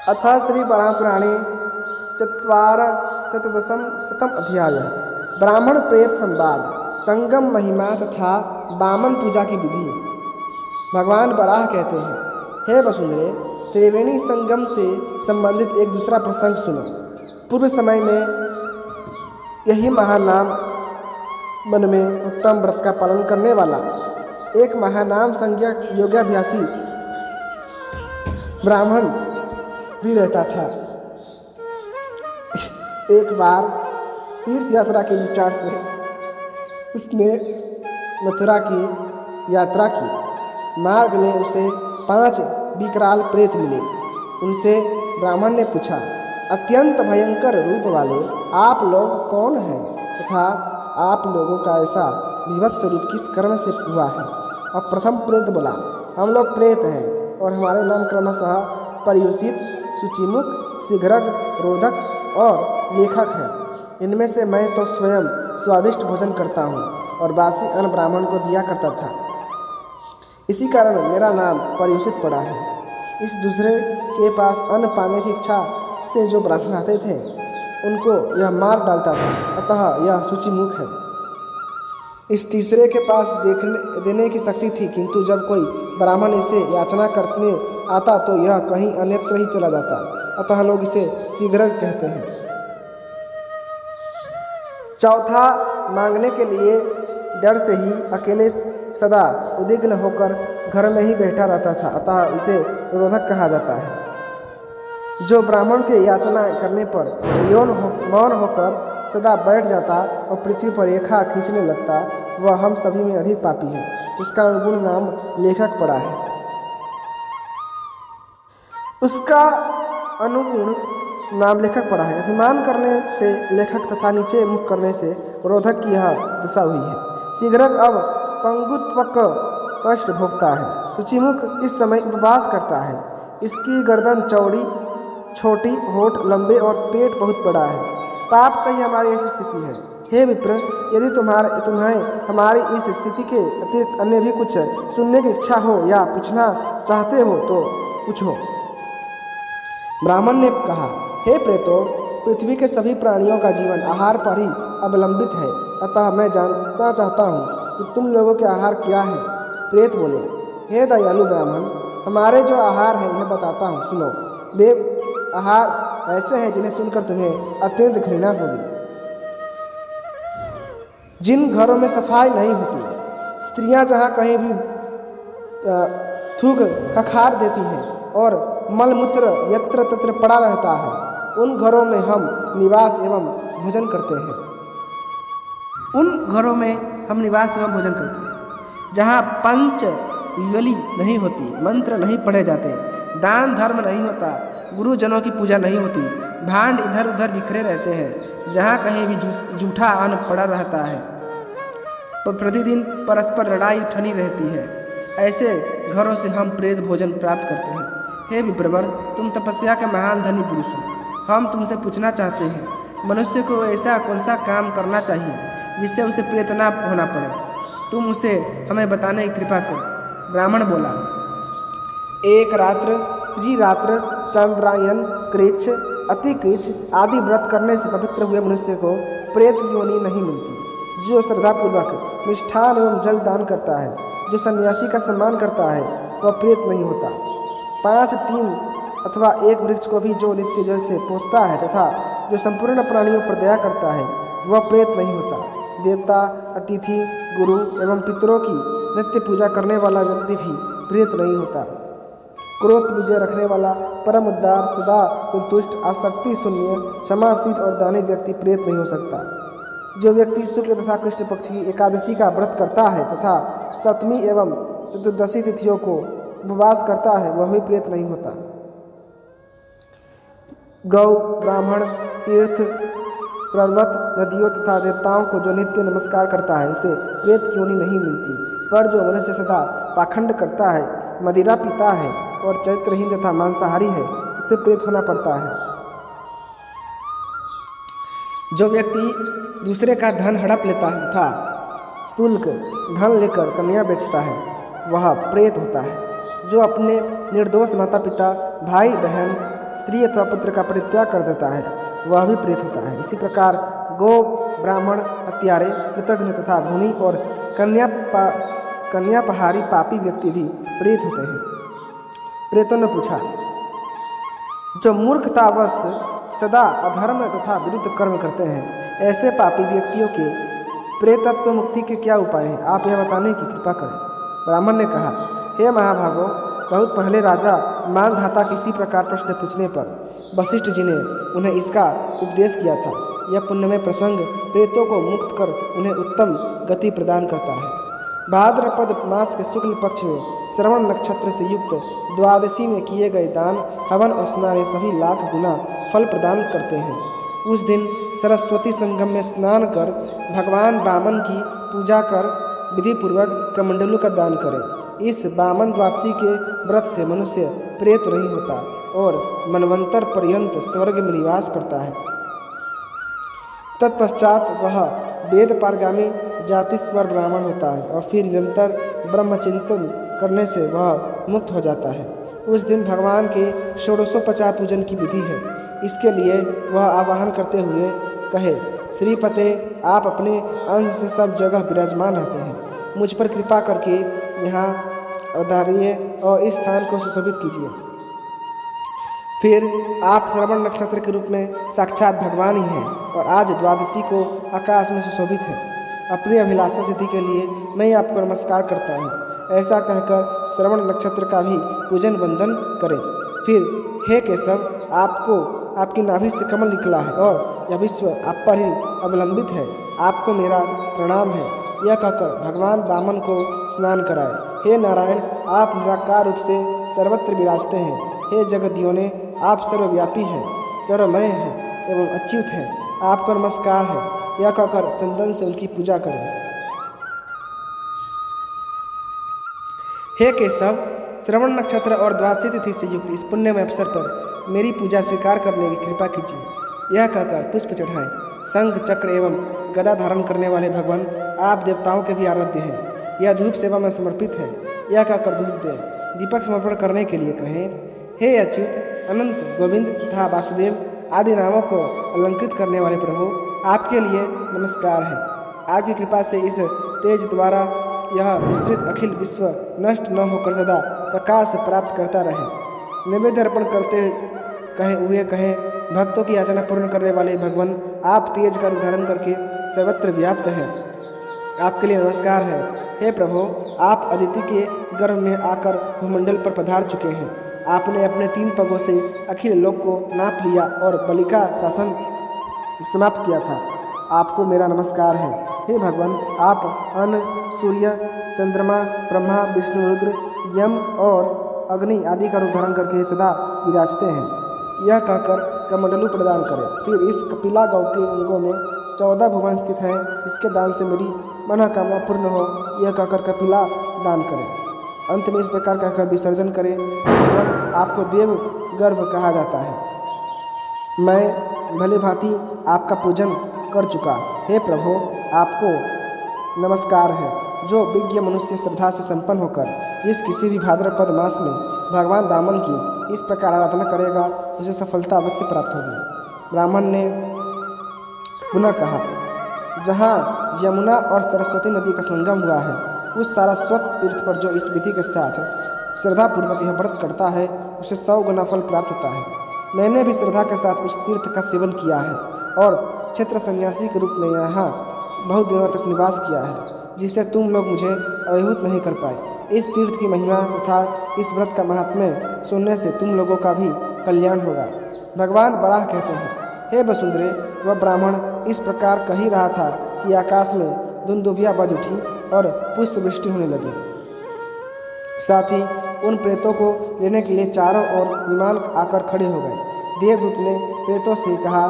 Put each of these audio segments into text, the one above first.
अथ श्रीपरापुराणे चत्वारशतदशम अध्यायः ब्राह्मण प्रेत संवाद संगम महिमा तथा वामन पूजा की विधि। भगवान बराह कहते हैं, हे वसुंधरे, त्रिवेणी संगम से संबंधित एक दूसरा प्रसंग सुनो। पूर्व समय में यही महानाम मन में उत्तम व्रत का पालन करने वाला एक महानाम संज्ञक योगाभ्यासी ब्राह्मण भी रहता था। एक बार तीर्थ यात्रा के विचार से उसने मथुरा की यात्रा की। मार्ग में उसे 5 विकराल प्रेत मिले। उनसे ब्राह्मण ने पूछा, अत्यंत भयंकर रूप वाले आप लोग कौन हैं तथा आप लोगों का ऐसा विभत्स रूप किस कर्म से हुआ है? अब प्रथम प्रेत बोला, हम लोग प्रेत हैं और हमारे नाम क्रमशः परियुषित, शुचिमुख, शीघ्रग, रोधक और लेखक है। इनमें से मैं तो स्वयं स्वादिष्ट भोजन करता हूँ और बासी अन्न ब्राह्मण को दिया करता था। इसी कारण मेरा नाम परियुषित पड़ा है। इस दूसरे के पास अन्न पाने की इच्छा से जो ब्राह्मण आते थे उनको यह मार डालता था, अतः यह शुचिमुख है। इस तीसरे के पास देने की शक्ति थी, किंतु जब कोई ब्राह्मण इसे याचना करने आता तो यह कहीं अन्यत्र ही चला जाता, अतः लोग इसे शीघ्र कहते हैं। चौथा मांगने के लिए डर से ही अकेले सदा उद्विग्न होकर घर में ही बैठा रहता था, अतः इसे रोधक कहा जाता है। जो ब्राह्मण के याचना करने पर मौन होकर सदा बैठ जाता और पृथ्वी पर रेखा खींचने लगता, वह हम सभी में अधिक पापी है। उसका गुण नाम लेखक पड़ा है। उसका अनुगुण नाम लेखक पड़ा है। अभिमान करने से लेखक तथा नीचे मुख करने से रोधक की यह दशा हुई है। शीघ्रक अब पंगुत्वक कष्ट भोगता है। शुचिमुख इस समय उपवास करता है। इसकी गर्दन चौड़ी, छोटी, होठ लंबे और पेट बहुत बड़ा है। पाप से ही हमारी ऐसी स्थिति है। हे विप्र, यदि तुम्हें हमारी इस स्थिति के अतिरिक्त अन्य भी कुछ सुनने की इच्छा हो या पूछना चाहते हो तो पूछो। ब्राह्मण ने कहा, हे प्रेतो, पृथ्वी के सभी प्राणियों का जीवन आहार पर ही अवलंबित है, अतः मैं जानना चाहता हूँ कि तुम लोगों के आहार क्या है। प्रेत बोले, हे दयालु ब्राह्मण, हमारे जो आहार हैं उन्हें बताता हूँ, सुनो। वे आहार ऐसे हैं जिन्हें सुनकर तुम्हें अत्यंत घृणा होगी। जिन घरों में सफाई नहीं होती, स्त्रियां जहाँ कहीं भी थूक खखार देती हैं और मलमूत्र यत्र तत्र पड़ा रहता है, उन घरों में हम निवास एवं भोजन करते हैं। जहाँ पंच युगली नहीं होती, मंत्र नहीं पढ़े जाते, दान धर्म नहीं होता, गुरुजनों की पूजा नहीं होती, भांड इधर उधर बिखरे रहते हैं, जहाँ कहीं भी जूठा अन्न पड़ा रहता है, पर प्रतिदिन परस्पर लड़ाई ठनी रहती है, ऐसे घरों से हम प्रेत भोजन प्राप्त करते हैं। हे विप्रवर, तुम तपस्या के महान धनी पुरुष हो। हम तुमसे पूछना चाहते हैं, मनुष्य को ऐसा कौन सा काम करना चाहिए जिससे उसे प्रेत ना होना पड़े? तुम उसे हमें बताने की कृपा करो। ब्राह्मण बोला, एक रात्र, त्रिरात्र, चंद्रायन, कृच्छ, अतिकृच्छ आदि व्रत करने से पवित्र हुए मनुष्य को प्रेत योनि नहीं मिलती। जो श्रद्धापूर्वक मिष्ठान एवं जल दान करता है, जो सन्यासी का सम्मान करता है, वह प्रेत नहीं होता। 5, 3 अथवा 1 वृक्ष को भी जो नित्य जल से पोषता है तथा जो संपूर्ण प्राणियों पर दया करता है, वह प्रेत नहीं होता। देवता, अतिथि, गुरु एवं पितरों की नित्य पूजा करने वाला व्यक्ति भी प्रेत नहीं होता। क्रोध विजय रखने वाला, परम उद्धार, सदा संतुष्ट, आसक्ति शून्य, क्षमाशील और दानी व्यक्ति प्रेत नहीं हो सकता। जो व्यक्ति शुक्ल तथा कृष्ण पक्ष की एकादशी का व्रत करता है तथा सप्तमी एवं चतुर्दशी तिथियों को उपवास करता है, वह भी प्रेत नहीं होता। गौ, ब्राह्मण, तीर्थ, पर्वत, नदियों तथा देवताओं को जो नित्य नमस्कार करता है, उसे प्रेत योनि नहीं मिलती। पर जो मनुष्य सदा पाखंड करता है, मदिरा पीता है और चरित्रहीन तथा मांसाहारी है, उससे प्रेत होना पड़ता है। जो व्यक्ति दूसरे का धन हड़प लेता है तथा शुल्क धन लेकर कन्या बेचता है, वह प्रेत होता है। जो अपने निर्दोष माता पिता, भाई बहन स्त्री अथवा पुत्र का परित्याग कर देता है वह भी प्रेत होता है। इसी प्रकार गो, ब्राह्मण, हत्यारे, कृतघ्न तथा भूमि और कन्यापहारी पापी व्यक्ति भी प्रेत होते हैं। प्रेतों ने पूछा, जो मूर्खतावश सदा अधर्म तथा विरुद्ध कर्म करते हैं, ऐसे पापी व्यक्तियों के प्रेतत्व मुक्ति के क्या उपाय हैं? आप यह बताने की कृपा करें। ब्राह्मण ने कहा, हे महाभागो, बहुत पहले राजा मानधाता किसी प्रकार प्रश्न पूछने पर वशिष्ठ जी ने उन्हें इसका उपदेश किया था। यह पुण्यमय प्रसंग प्रेतों को मुक्त कर उन्हें उत्तम गति प्रदान करता है। भाद्रपद मास के शुक्ल पक्ष में श्रवण नक्षत्र से युक्त द्वादशी में किए गए दान, हवन और स्नान ये सभी लाख गुना फल प्रदान करते हैं। उस दिन सरस्वती संगम में स्नान कर भगवान वामन की पूजा कर विधिपूर्वक कमंडलू का दान करें। इस वामन द्वादशी के व्रत से मनुष्य प्रेत नहीं होता और मनवंतर पर्यंत स्वर्ग में निवास करता है। तत्पश्चात वह वेद पारगामी जातिस्वर ब्राह्मण होता है और फिर निरंतर ब्रह्मचिंतन करने से वह मुक्त हो जाता है। उस दिन भगवान के षोडशोपचार पूजन की विधि है। इसके लिए वह आवाहन करते हुए कहे, श्रीपते, आप अपने अंश से सब जगह विराजमान रहते हैं, मुझ पर कृपा करके यहाँ अवतारिए और इस स्थान को सुशोभित कीजिए। फिर आप श्रवण नक्षत्र के रूप में साक्षात भगवान ही हैं और आज द्वादशी को आकाश में सुशोभित है। अपनी अभिलाषा सिद्धि के लिए मैं आपको नमस्कार करता हूँ। ऐसा कहकर श्रवण नक्षत्र का भी पूजन वंदन करें। फिर हे केशव, आपको आपकी नाभि से कमल निकला है और यह विश्व आप पर ही अवलंबित है, आपको मेरा प्रणाम है। यह कहकर भगवान वामन को स्नान कराए। हे नारायण, आप निराकार रूप से सर्वत्र विराजते हैं। हे जगद्योने, आप सर्वव्यापी हैं, सर्वमय हैं एवं अच्युत हैं, आपको नमस्कार है। यह कहकर चंदन से उनकी पूजा करें। हे केशव, श्रवण नक्षत्र और द्वादशी तिथि से युक्त इस पुण्यमय अवसर पर मेरी पूजा स्वीकार करने की कृपा कीजिए। यह कहकर पुष्प चढ़ाएं। शंख, चक्र एवं गदा धारण करने वाले भगवान, आप देवताओं के भी आराध्य हैं। यह धूप सेवा में समर्पित है। यह कहकर धूप दें। दीपक समर्पण करने के लिए कहें, हे अच्युत, अनंत, गोविंद तथा वासुदेव आदि नामों को अलंकृत करने वाले प्रभु, आपके लिए नमस्कार है। आपकी कृपा से इस तेज द्वारा यह विस्तृत अखिल विश्व नष्ट न होकर सदा प्रकाश प्राप्त करता रहे। नैवेद्य अर्पण करते हुए कहें, भक्तों की याचना पूर्ण करने वाले भगवान, आप तेज का रूप धारण करके सर्वत्र व्याप्त हैं, आपके लिए नमस्कार है। हे प्रभु, आप अदिति के गर्भ में आकर भूमंडल पर पधार चुके हैं। आपने अपने 3 पगों से अखिल लोक को नाप लिया और बलि का शासन समाप्त किया था, आपको मेरा नमस्कार है। हे भगवान, आप अन्न, सूर्य, चंद्रमा, ब्रह्मा, विष्णु, रुद्र, यम और अग्नि आदि का रूप धारण करके सदा विराजते हैं। यह कहकर कमंडलू प्रदान करें। फिर इस कपिला गौ के अंगों में 14 भुवन स्थित हैं, इसके दान से मेरी मनोकामना पूर्ण हो, यह कहकर कपिला दान करें। अंत में इस प्रकार कहकर विसर्जन करें। भगवान, आपको देव गर्भ कहा जाता है। मैं भले भांति आपका पूजन कर चुका। हे प्रभु, आपको नमस्कार है। जो विज्ञ मनुष्य श्रद्धा से संपन्न होकर जिस किसी भी भाद्रपद मास में भगवान वामन की इस प्रकार आराधना करेगा, उसे सफलता अवश्य प्राप्त होगी। ब्राह्मण ने पुनः कहा, जहाँ यमुना और सरस्वती नदी का संगम हुआ है, उस सारस्वत तीर्थ पर जो इस विधि के साथ श्रद्धापूर्वक यह व्रत करता है, उसे 100 गुना फल प्राप्त होता है। मैंने भी श्रद्धा के साथ उस तीर्थ का सेवन किया है और क्षेत्र सन्यासी के रूप में यहाँ बहुत दिनों तक निवास किया है, जिससे तुम लोग मुझे अभिभूत नहीं कर पाए। इस तीर्थ की महिमा तथा इस व्रत का महात्म्य सुनने से तुम लोगों का भी कल्याण होगा। भगवान बराह कहते हैं, हे वसुंधरे, वह ब्राह्मण इस प्रकार कह ही रहा था कि आकाश में दुंदुभिया बज उठी और पुष्प वृष्टि होने लगी। साथ ही उन प्रेतों को लेने के लिए चारों ओर विमान आकर खड़े हो गए। देवदूत ने प्रेतों से कहा,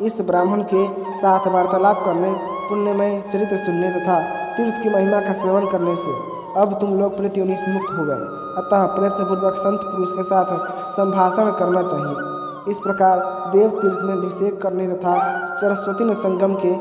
इस ब्राह्मण के साथ वार्तालाप करने, पुण्यमय चरित्र सुनने तथा तीर्थ की महिमा का श्रवण करने से अब तुम लोग प्रेत योनि से मुक्त हो गए। अतः प्रयत्नपूर्वक संत पुरुष के साथ संभाषण करना चाहिए। इस प्रकार देव तीर्थ में अभिषेक करने तथा सरस्वती न संगम के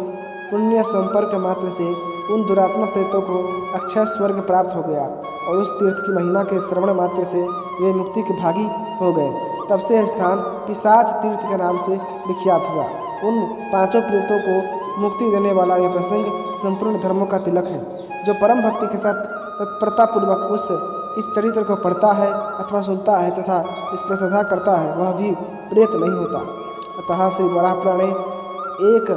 पुण्य संपर्क मात्र से उन दुरात्मा प्रेतों को अक्षय स्वर्ग प्राप्त हो गया और उस तीर्थ की महिमा के श्रवण मात्र से वे मुक्ति के भागी हो गए। तब से यह स्थान पिशाच तीर्थ के नाम से विख्यात हुआ। उन 5 प्रेतों को मुक्ति देने वाला यह प्रसंग संपूर्ण धर्मों का तिलक है। जो परम भक्ति के साथ तत्परतापूर्वक इस चरित्र को पढ़ता है अथवा सुनता है तथा इस पर श्रद्धा करता है वह भी प्रेत नहीं होता। अतः श्री वराह पुराणे 1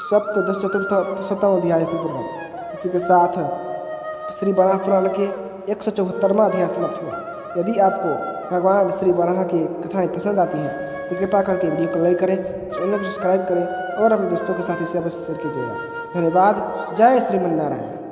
सप्तदश चतुर्थ शतम अध्याय संपूर्ण। इसी के साथ श्री वराह पुराण के 174वां अध्याय समाप्त हुआ। यदि आपको भगवान श्री वराह की कथाएं पसंद आती हैं तो कृपा करके वीडियो को लाइक करें, चैनल को सब्सक्राइब करें और अपने दोस्तों के साथ इसे अवश्य शेयर कीजिएगा। धन्यवाद। जय श्रीमन नारायण।